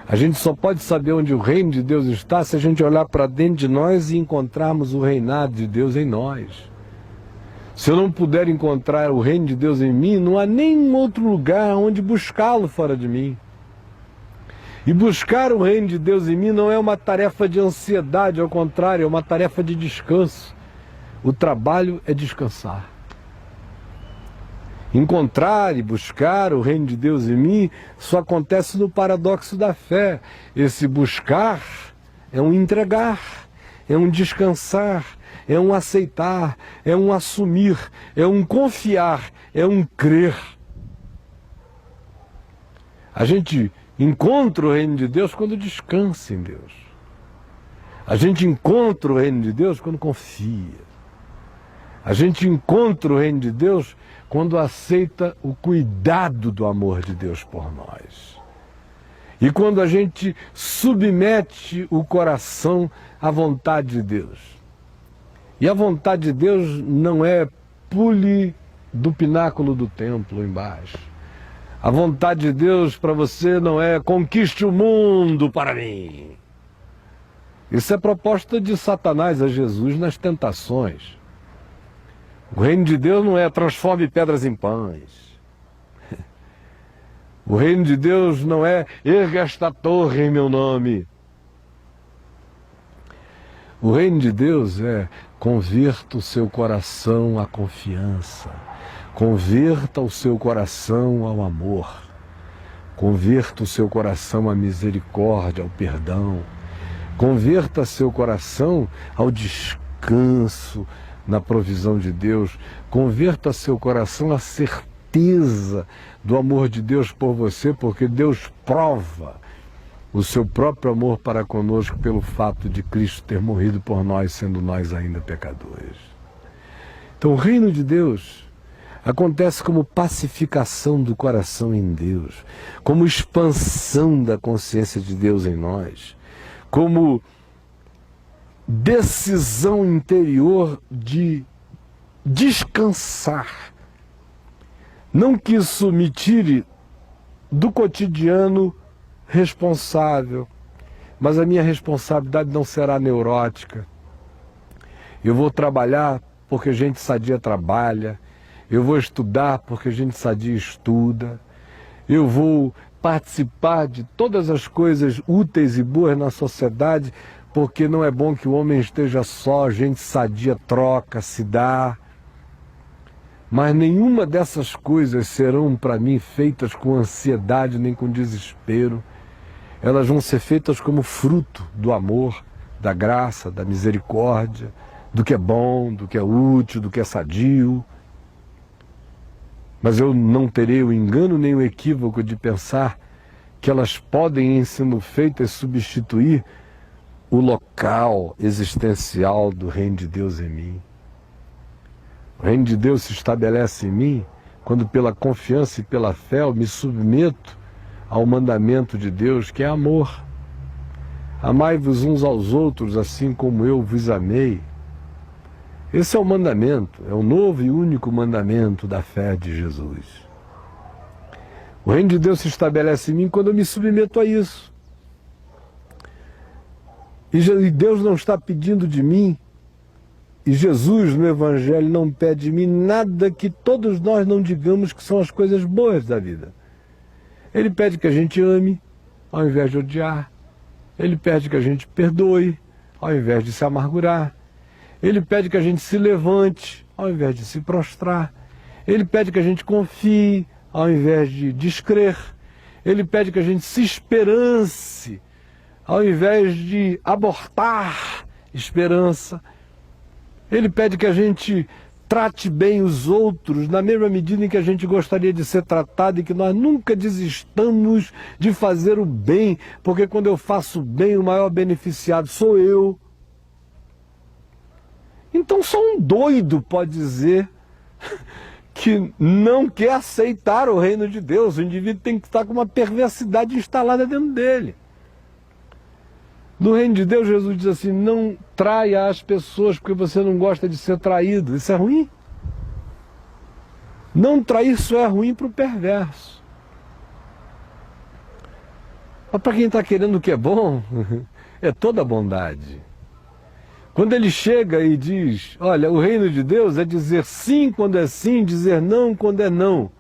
A gente só pode saber onde o reino de Deus está se a gente olhar para dentro de nós e encontrarmos o reinado de Deus em nós. Se eu não puder encontrar o reino de Deus em mim, não há nenhum outro lugar onde buscá-lo fora de mim. E buscar o reino de Deus em mim não é uma tarefa de ansiedade, ao contrário, é uma tarefa de descanso. O trabalho é descansar. Encontrar e buscar o reino de Deus em mim só acontece no paradoxo da fé. Esse buscar é um entregar, é um descansar, é um aceitar, é um assumir, é um confiar, é um crer. A gente encontra o reino de Deus quando descansa em Deus. A gente encontra o reino de Deus quando confia. A gente encontra o reino de Deus quando aceita o cuidado do amor de Deus por nós. E quando a gente submete o coração à vontade de Deus. E a vontade de Deus não é pule do pináculo do templo embaixo. A vontade de Deus para você não é conquiste o mundo para mim. Isso é proposta de Satanás a Jesus nas tentações. O reino de Deus não é transforme pedras em pães. O reino de Deus não é erga esta torre em meu nome. O reino de Deus é converta o seu coração à confiança. Converta o seu coração ao amor. Converta o seu coração à misericórdia, ao perdão. Converta seu coração ao descanso na provisão de Deus. Converta seu coração à certeza do amor de Deus por você, porque Deus prova o seu próprio amor para conosco pelo fato de Cristo ter morrido por nós, sendo nós ainda pecadores. Então o reino de Deus acontece como pacificação do coração em Deus, como expansão da consciência de Deus em nós, como decisão interior de descansar. Não que isso me tire do cotidiano responsável, mas a minha responsabilidade não será neurótica. Eu vou trabalhar porque gente sadia trabalha, eu vou estudar porque gente sadia estuda, eu vou participar de todas as coisas úteis e boas na sociedade, porque não é bom que o homem esteja só, gente sadia troca, se dá. Mas nenhuma dessas coisas serão para mim feitas com ansiedade nem com desespero. Elas vão ser feitas como fruto do amor, da graça, da misericórdia, do que é bom, do que é útil, do que é sadio. Mas eu não terei o engano nem o equívoco de pensar que elas podem, em sendo feitas, substituir o local existencial do reino de Deus em mim. O reino de Deus se estabelece em mim quando pela confiança e pela fé eu me submeto ao mandamento de Deus, que é amor. Amai-vos uns aos outros assim como eu vos amei. Esse é o mandamento, é o novo e único mandamento da fé de Jesus. O reino de Deus se estabelece em mim quando eu me submeto a isso. E Deus não está pedindo de mim, e Jesus no Evangelho não pede de mim nada que todos nós não digamos que são as coisas boas da vida. Ele pede que a gente ame, ao invés de odiar. Ele pede que a gente perdoe, ao invés de se amargurar. Ele pede que a gente se levante, ao invés de se prostrar. Ele pede que a gente confie, ao invés de descrer. Ele pede que a gente se esperance, ao invés de abortar esperança. Ele pede que a gente trate bem os outros na mesma medida em que a gente gostaria de ser tratado e que nós nunca desistamos de fazer o bem, porque quando eu faço o bem, o maior beneficiado sou eu. Então só um doido pode dizer que não quer aceitar o reino de Deus. O indivíduo tem que estar com uma perversidade instalada dentro dele. No reino de Deus, Jesus diz assim, não traia as pessoas porque você não gosta de ser traído. Isso é ruim. Não trair só é ruim para o perverso. Mas para quem está querendo o que é bom, é toda bondade. Quando ele chega e diz, olha, o reino de Deus é dizer sim quando é sim, dizer não quando é não.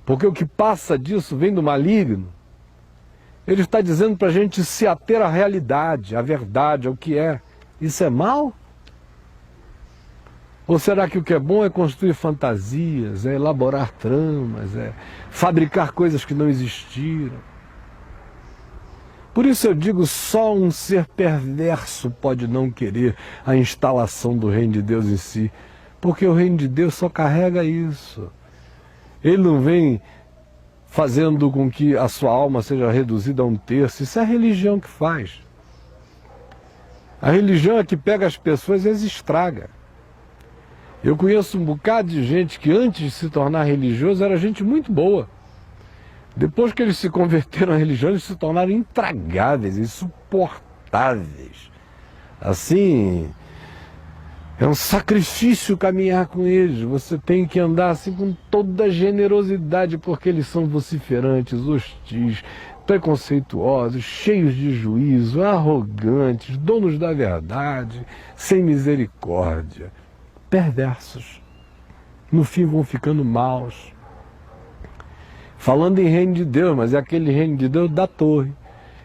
Porque o que passa disso vem do maligno. Ele está dizendo para a gente se ater à realidade, à verdade, ao que é. Isso é mal? Ou será que o que é bom é construir fantasias, é elaborar tramas, é fabricar coisas que não existiram? Por isso eu digo, só um ser perverso pode não querer a instalação do reino de Deus em si. Porque o reino de Deus só carrega isso. Ele não vem fazendo com que a sua alma seja reduzida a um terço. Isso é a religião que faz. A religião é que pega as pessoas e as estraga. Eu conheço um bocado de gente que antes de se tornar religioso era gente muito boa. Depois que eles se converteram à religião, eles se tornaram intragáveis, insuportáveis. Assim, é um sacrifício caminhar com eles. Você tem que andar assim com toda a generosidade, porque eles são vociferantes, hostis, preconceituosos, cheios de juízo, arrogantes, donos da verdade, sem misericórdia, perversos. No fim vão ficando maus. Falando em reino de Deus, mas é aquele reino de Deus da torre.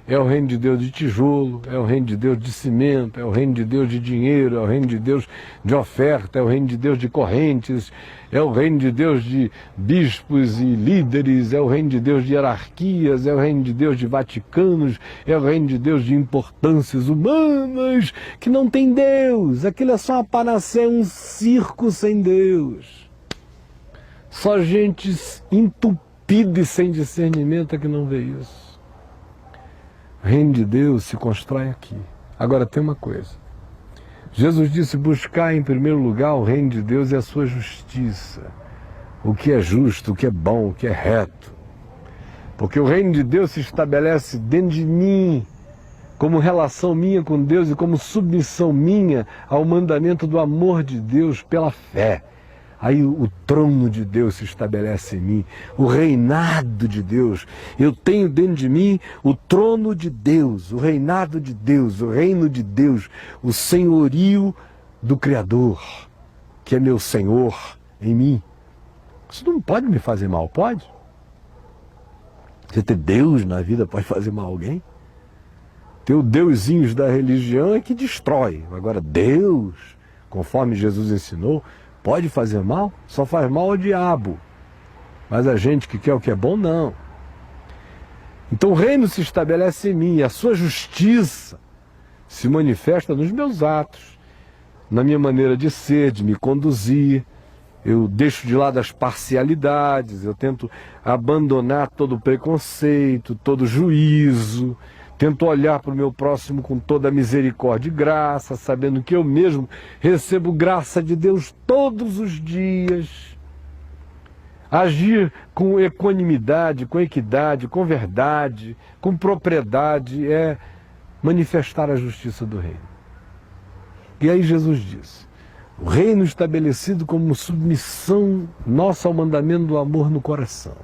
É o reino de Deus de tijolo, é o reino de Deus de cimento, é o reino de Deus de dinheiro, é o reino de Deus de oferta, é o reino de Deus de correntes, é o reino de Deus de bispos e líderes, é o reino de Deus de hierarquias, é o reino de Deus de vaticanos, é o reino de Deus de importâncias humanas, que não tem Deus. Aquilo é só uma panaceia, um circo sem Deus. Só gente entupida e sem discernimento é que não vê isso. O reino de Deus se constrói aqui. Agora tem uma coisa. Jesus disse, buscar em primeiro lugar o reino de Deus e a sua justiça. O que é justo, o que é bom, o que é reto. Porque o reino de Deus se estabelece dentro de mim, como relação minha com Deus e como submissão minha ao mandamento do amor de Deus pela fé. Aí o trono de Deus se estabelece em mim, o reinado de Deus. Eu tenho dentro de mim o trono de Deus, o reinado de Deus, o reino de Deus, o senhorio do Criador, que é meu Senhor em mim. Isso não pode me fazer mal, pode? Você ter Deus na vida pode fazer mal a alguém? Ter os deusinhos da religião é que destrói. Agora Deus, conforme Jesus ensinou, pode fazer mal? Só faz mal ao diabo. Mas a gente que quer o que é bom, não. Então o reino se estabelece em mim, e a sua justiça se manifesta nos meus atos, na minha maneira de ser, de me conduzir. Eu deixo de lado as parcialidades, eu tento abandonar todo o preconceito, todo o juízo, tento olhar para o meu próximo com toda a misericórdia e graça, sabendo que eu mesmo recebo graça de Deus todos os dias. Agir com equanimidade, com equidade, com verdade, com propriedade, é manifestar a justiça do reino. E aí Jesus disse, o reino estabelecido como submissão nossa ao mandamento do amor no coração.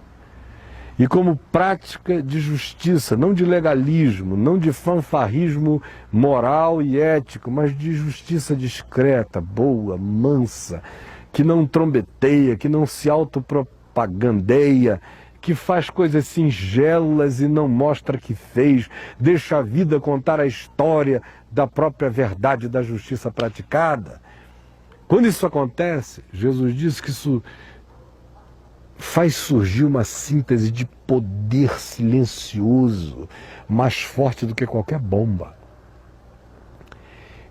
E como prática de justiça, não de legalismo, não de fanfarrismo moral e ético, mas de justiça discreta, boa, mansa, que não trombeteia, que não se autopropagandeia, que faz coisas singelas e não mostra que fez, deixa a vida contar a história da própria verdade da justiça praticada. Quando isso acontece, Jesus disse que isso faz surgir uma síntese de poder silencioso, mais forte do que qualquer bomba.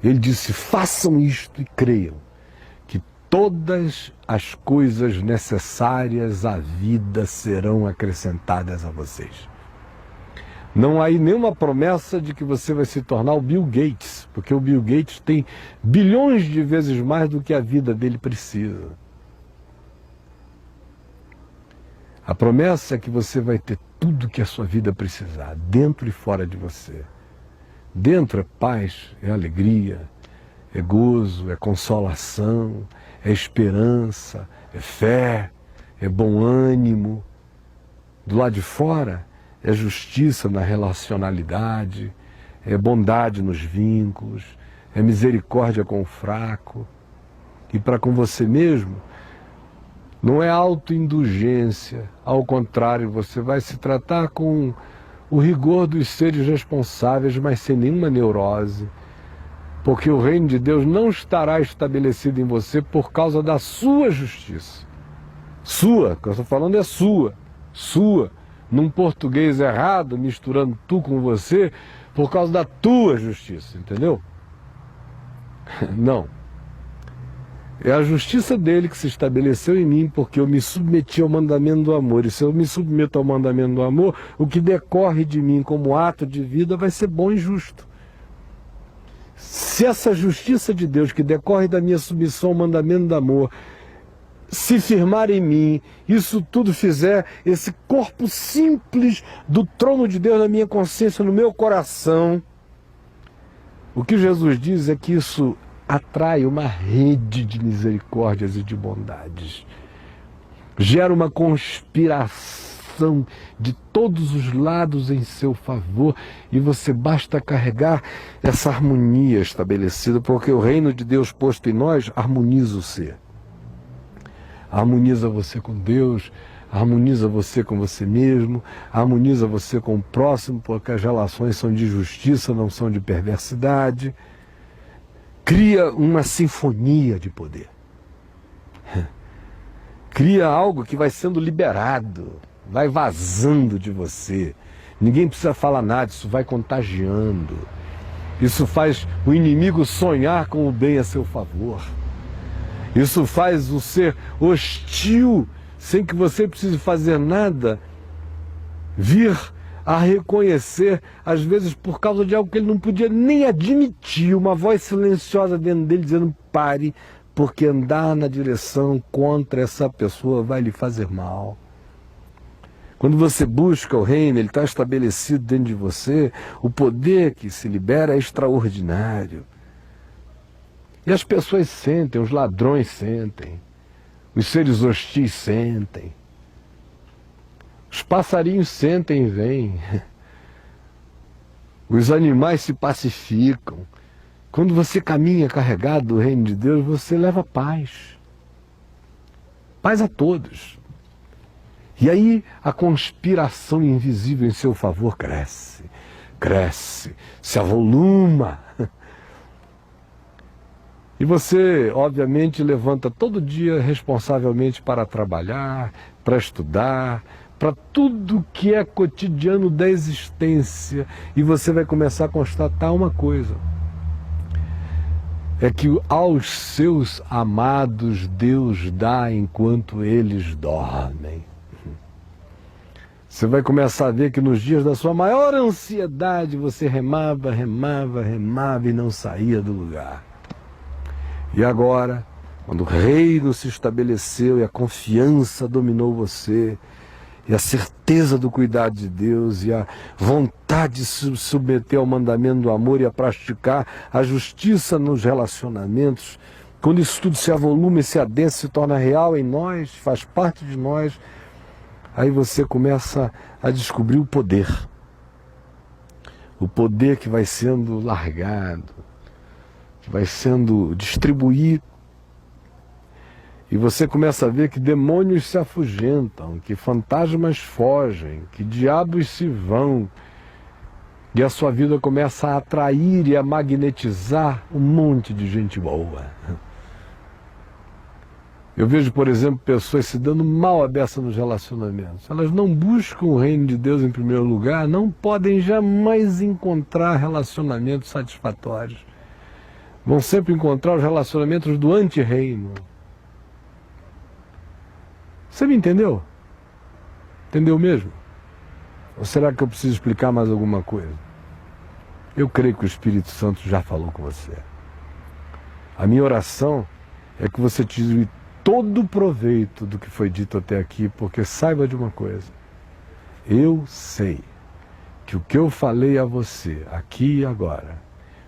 Ele disse, façam isto e creiam que todas as coisas necessárias à vida serão acrescentadas a vocês. Não há aí nenhuma promessa de que você vai se tornar o Bill Gates, porque o Bill Gates tem bilhões de vezes mais do que a vida dele precisa. A promessa é que você vai ter tudo que a sua vida precisar, dentro e fora de você. Dentro é paz, é alegria, é gozo, é consolação, é esperança, é fé, é bom ânimo. Do lado de fora é justiça na relacionalidade, é bondade nos vínculos, é misericórdia com o fraco. E para com você mesmo, não é autoindulgência, ao contrário, você vai se tratar com o rigor dos seres responsáveis, mas sem nenhuma neurose, porque o reino de Deus não estará estabelecido em você por causa da sua justiça. Sua, que eu estou falando é sua, num português errado, misturando tu com você, por causa da tua justiça, entendeu? Não. É a justiça dele que se estabeleceu em mim, porque eu me submeti ao mandamento do amor. E se eu me submeto ao mandamento do amor, o que decorre de mim como ato de vida vai ser bom e justo. Se essa justiça de Deus que decorre da minha submissão ao mandamento do amor se firmar em mim, isso tudo fizer esse corpo simples do trono de Deus na minha consciência, no meu coração, o que Jesus diz é que isso atrai uma rede de misericórdias e de bondades. Gera uma conspiração de todos os lados em seu favor e você basta carregar essa harmonia estabelecida, porque o reino de Deus posto em nós harmoniza o ser. Harmoniza você com Deus, harmoniza você com você mesmo, harmoniza você com o próximo, porque as relações são de justiça, não são de perversidade. Cria uma sinfonia de poder. Cria algo que vai sendo liberado, vai vazando de você. Ninguém precisa falar nada, isso vai contagiando. Isso faz o inimigo sonhar com o bem a seu favor. Isso faz o ser hostil, sem que você precise fazer nada, vir a reconhecer, às vezes por causa de algo que ele não podia nem admitir, uma voz silenciosa dentro dele dizendo: pare, porque andar na direção contra essa pessoa vai lhe fazer mal. Quando você busca o reino, ele está estabelecido dentro de você, o poder que se libera é extraordinário. E as pessoas sentem, os ladrões sentem, os seres hostis sentem, os passarinhos sentem e vêm, os animais se pacificam. Quando você caminha carregado do reino de Deus, você leva paz. Paz a todos. E aí a conspiração invisível em seu favor cresce, se avoluma. E você, obviamente, levanta todo dia responsavelmente para trabalhar, para estudar, para tudo que é cotidiano da existência. E você vai começar a constatar uma coisa: é que aos seus amados Deus dá enquanto eles dormem. Você vai começar a ver que nos dias da sua maior ansiedade você remava e não saía do lugar. E agora, quando o reino se estabeleceu e a confiança dominou você, e a certeza do cuidado de Deus, e a vontade de se submeter ao mandamento do amor e a praticar a justiça nos relacionamentos, quando isso tudo se avoluma e se adensa, se torna real em nós, faz parte de nós, aí você começa a descobrir o poder que vai sendo largado, que vai sendo distribuído, e você começa a ver que demônios se afugentam, que fantasmas fogem, que diabos se vão, e a sua vida começa a atrair e a magnetizar um monte de gente boa. Eu vejo, por exemplo, pessoas se dando mal à beça nos relacionamentos. Elas não buscam o reino de Deus em primeiro lugar, não podem jamais encontrar relacionamentos satisfatórios. Vão sempre encontrar os relacionamentos do anti-reino. Você me entendeu? Entendeu mesmo? Ou será que eu preciso explicar mais alguma coisa? Eu creio que o Espírito Santo já falou com você. A minha oração é que você tire todo o proveito do que foi dito até aqui, porque saiba de uma coisa: eu sei que o que eu falei a você aqui e agora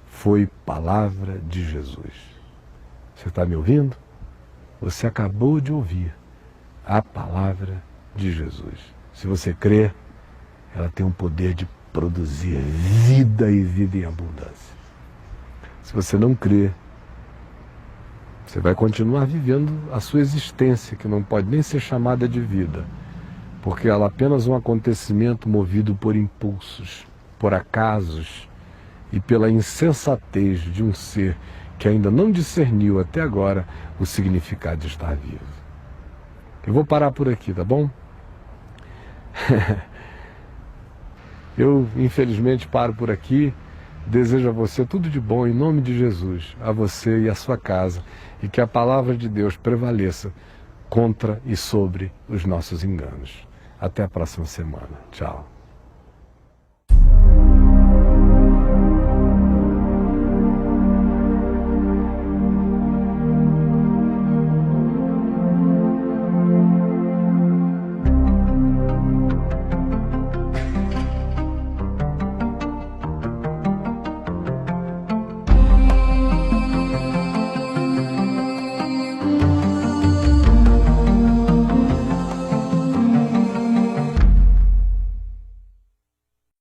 foi palavra de Jesus. Você está me ouvindo? Você acabou de ouvir a palavra de Jesus. Se você crê, ela tem o poder de produzir vida e vida em abundância. Se você não crê, você vai continuar vivendo a sua existência, que não pode nem ser chamada de vida, porque ela é apenas um acontecimento movido por impulsos, por acasos e pela insensatez de um ser que ainda não discerniu até agora o significado de estar vivo. Eu vou parar por aqui, tá bom? Eu, infelizmente, paro por aqui. Desejo a você tudo de bom, em nome de Jesus, a você e a sua casa, e que a palavra de Deus prevaleça contra e sobre os nossos enganos. Até a próxima semana. Tchau.